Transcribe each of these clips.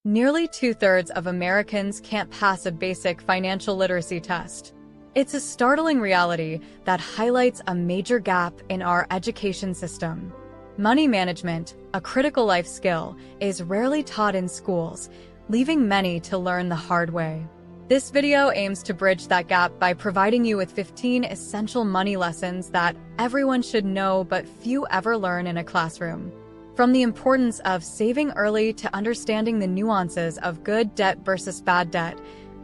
Nearly two-thirds of Americans can't pass a basic financial literacy test. It's a startling reality that highlights a major gap in our education system. Money management, a critical life skill, is rarely taught in schools, leaving many to learn the hard way. This video aims to bridge that gap by providing you with 15 essential money lessons that everyone should know but few ever learn in a classroom. From the importance of saving early to understanding the nuances of good debt versus bad debt,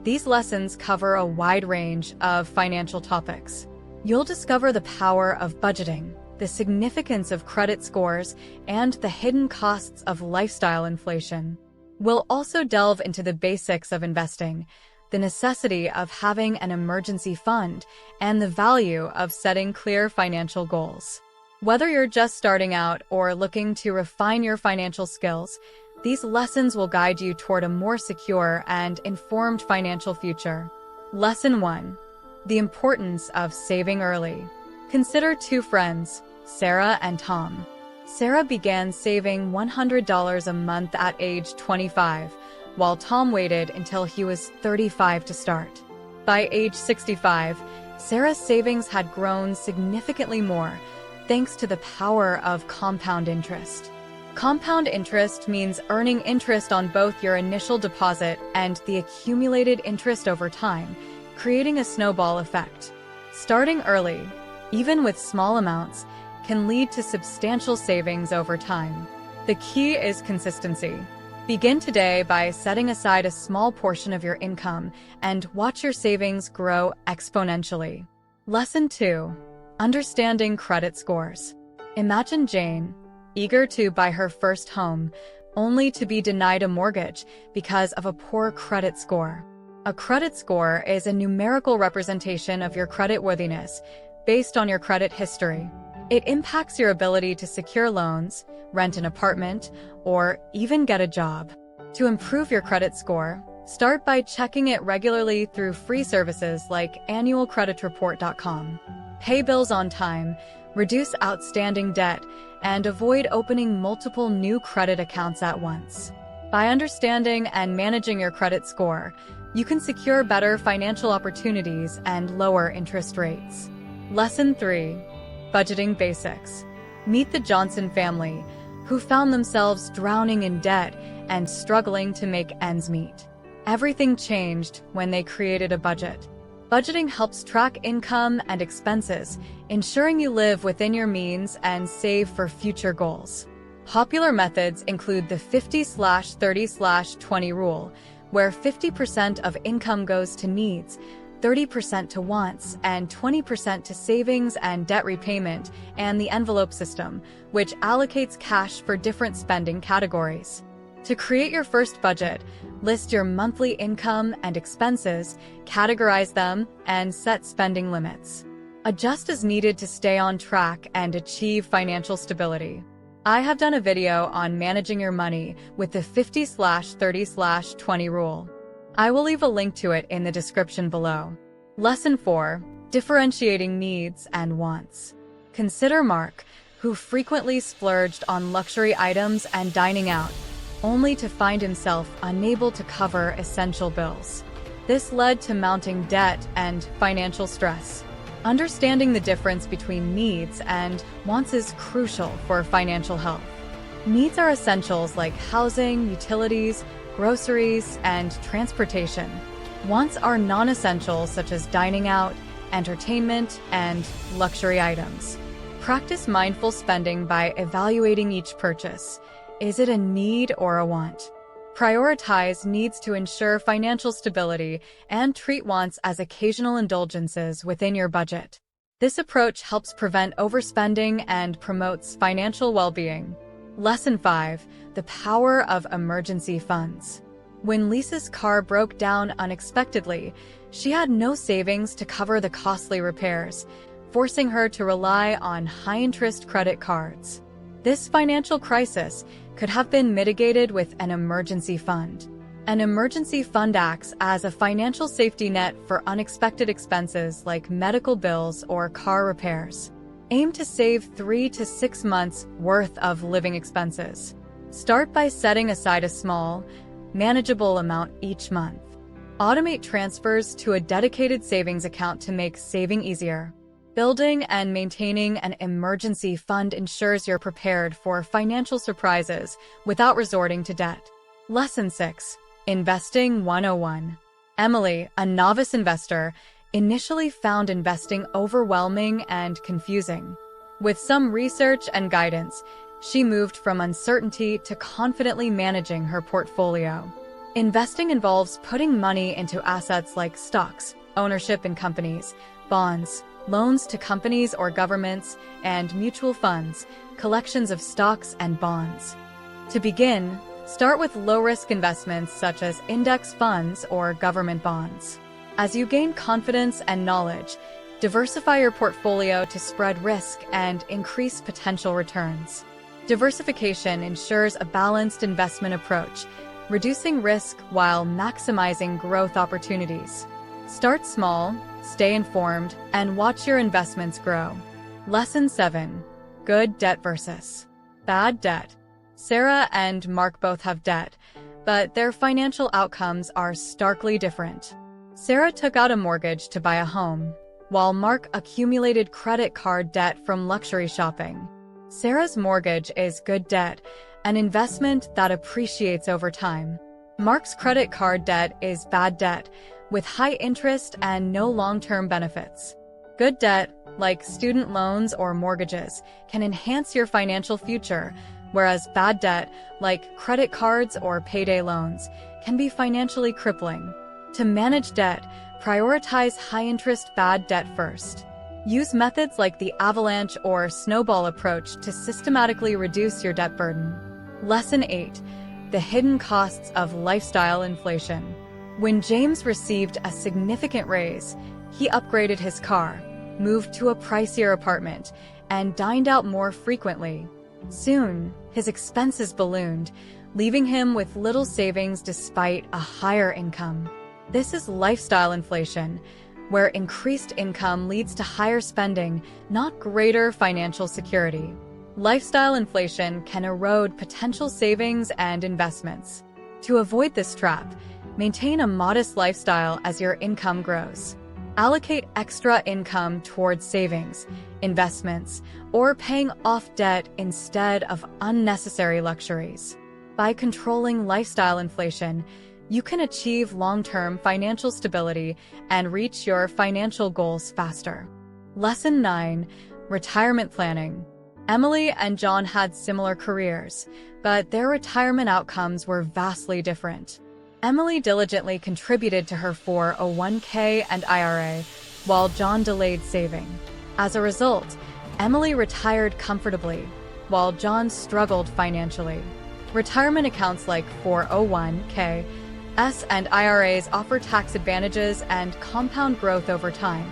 these lessons cover a wide range of financial topics. You'll discover the power of budgeting, the significance of credit scores, and the hidden costs of lifestyle inflation. We'll also delve into the basics of investing, the necessity of having an emergency fund, and the value of setting clear financial goals. Whether you're just starting out or looking to refine your financial skills, these lessons will guide you toward a more secure and informed financial future. Lesson 1. The importance of saving early. Consider two friends, Sarah and Tom. Sarah began saving $100 a month at age 25, while Tom waited until he was 35 to start. By age 65, Sarah's savings had grown significantly more, thanks to the power of compound interest. Compound interest means earning interest on both your initial deposit and the accumulated interest over time, creating a snowball effect. Starting early, even with small amounts, can lead to substantial savings over time. The key is consistency. Begin today by setting aside a small portion of your income and watch your savings grow exponentially. Lesson 2. Understanding credit scores. Imagine Jane, eager to buy her first home, only to be denied a mortgage because of a poor credit score. A credit score is a numerical representation of your creditworthiness based on your credit history. It impacts your ability to secure loans, rent an apartment, or even get a job. To improve your credit score, start by checking it regularly through free services like annualcreditreport.com. Pay bills on time, reduce outstanding debt, and avoid opening multiple new credit accounts at once. By understanding and managing your credit score, you can secure better financial opportunities and lower interest rates. Lesson 3. Budgeting basics. Meet the Johnson family, who found themselves drowning in debt and struggling to make ends meet. Everything changed when they created a budget. Budgeting helps track income and expenses, ensuring you live within your means and save for future goals. Popular methods include the 50/30/20 rule, where 50% of income goes to needs, 30% to wants, and 20% to savings and debt repayment, and the envelope system, which allocates cash for different spending categories. To create your first budget, list your monthly income and expenses, categorize them, and set spending limits. Adjust as needed to stay on track and achieve financial stability. I have done a video on managing your money with the 50/30/20 rule. I will leave a link to it in the description below. Lesson 4. Differentiating needs and wants. Consider Mark, who frequently splurged on luxury items and dining out, only to find himself unable to cover essential bills. This led to mounting debt and financial stress. Understanding the difference between needs and wants is crucial for financial health. Needs are essentials like housing, utilities, groceries, and transportation. Wants are non-essentials such as dining out, entertainment, and luxury items. Practice mindful spending by evaluating each purchase. Is it a need or a want? Prioritize needs to ensure financial stability and treat wants as occasional indulgences within your budget. This approach helps prevent overspending and promotes financial well-being. Lesson 5. The power of emergency funds. When Lisa's car broke down unexpectedly, she had no savings to cover the costly repairs, forcing her to rely on high-interest credit cards. This financial crisis could have been mitigated with an emergency fund. An emergency fund acts as a financial safety net for unexpected expenses like medical bills or car repairs. Aim to save 3 to 6 months' worth of living expenses. Start by setting aside a small, manageable amount each month. Automate transfers to a dedicated savings account to make saving easier. Building and maintaining an emergency fund ensures you're prepared for financial surprises without resorting to debt. Lesson 6. Investing 101. Emily, a novice investor, initially found investing overwhelming and confusing. With some research and guidance, she moved from uncertainty to confidently managing her portfolio. Investing involves putting money into assets like stocks, ownership in companies, bonds, loans to companies or governments, and mutual funds, collections of stocks and bonds. To begin, start with low-risk investments such as index funds or government bonds. As you gain confidence and knowledge, diversify your portfolio to spread risk and increase potential returns. Diversification ensures a balanced investment approach, reducing risk while maximizing growth opportunities. Start small, stay informed, and watch your investments grow. Lesson 7. Good debt versus bad debt. Sarah and Mark both have debt, but their financial outcomes are starkly different. Sarah took out a mortgage to buy a home, while Mark accumulated credit card debt from luxury shopping. Sarah's mortgage is good debt, an investment that appreciates over time. Mark's credit card debt is bad debt, with high interest and no long-term benefits. Good debt, like student loans or mortgages, can enhance your financial future, whereas bad debt, like credit cards or payday loans, can be financially crippling. To manage debt, prioritize high-interest bad debt first. Use methods like the avalanche or snowball approach to systematically reduce your debt burden. Lesson 8. The hidden costs of lifestyle inflation. When James received a significant raise, he upgraded his car, moved to a pricier apartment, and dined out more frequently. Soon, his expenses ballooned, leaving him with little savings despite a higher income. This is lifestyle inflation, where increased income leads to higher spending, not greater financial security. Lifestyle inflation can erode potential savings and investments. To avoid this trap, maintain a modest lifestyle as your income grows. Allocate extra income towards savings, investments, or paying off debt instead of unnecessary luxuries. By controlling lifestyle inflation, you can achieve long-term financial stability and reach your financial goals faster. Lesson 9. Retirement planning. Emily and John had similar careers, but their retirement outcomes were vastly different. Emily diligently contributed to her 401k and IRA, while John delayed saving. As a result, Emily retired comfortably, while John struggled financially. Retirement accounts like 401k and IRAs offer tax advantages and compound growth over time.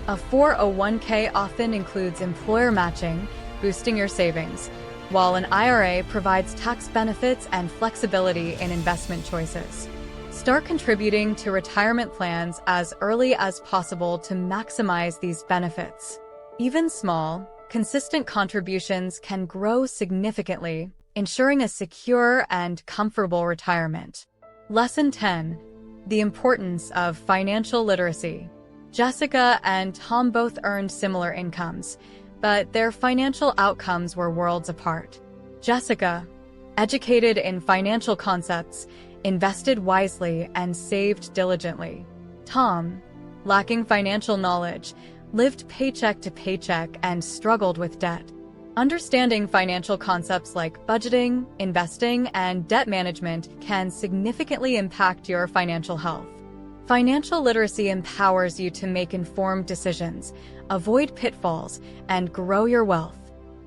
A 401k often includes employer matching, boosting your savings, while an IRA provides tax benefits and flexibility in investment choices. Start contributing to retirement plans as early as possible to maximize these benefits. Even small, consistent contributions can grow significantly, ensuring a secure and comfortable retirement. Lesson 10. The importance of financial literacy. Jessica and Tom both earned similar incomes, but their financial outcomes were worlds apart. Jessica, educated in financial concepts, invested wisely and saved diligently. Tom, lacking financial knowledge, lived paycheck to paycheck and struggled with debt. Understanding financial concepts like budgeting, investing, and debt management can significantly impact your financial health. Financial literacy empowers you to make informed decisions, avoid pitfalls, and grow your wealth.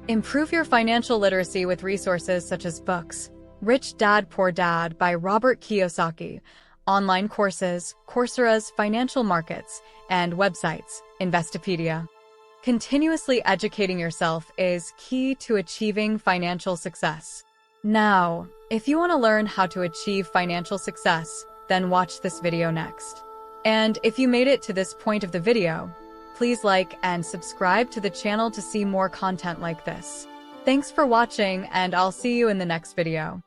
Improve your financial literacy with resources such as books, Rich Dad Poor Dad by Robert Kiyosaki, online courses, Coursera's financial markets, and websites, Investopedia. Continuously educating yourself is key to achieving financial success. Now, if you want to learn how to achieve financial success, then watch this video next. And if you made it to this point of the video, please like and subscribe to the channel to see more content like this. Thanks for watching, and I'll see you in the next video.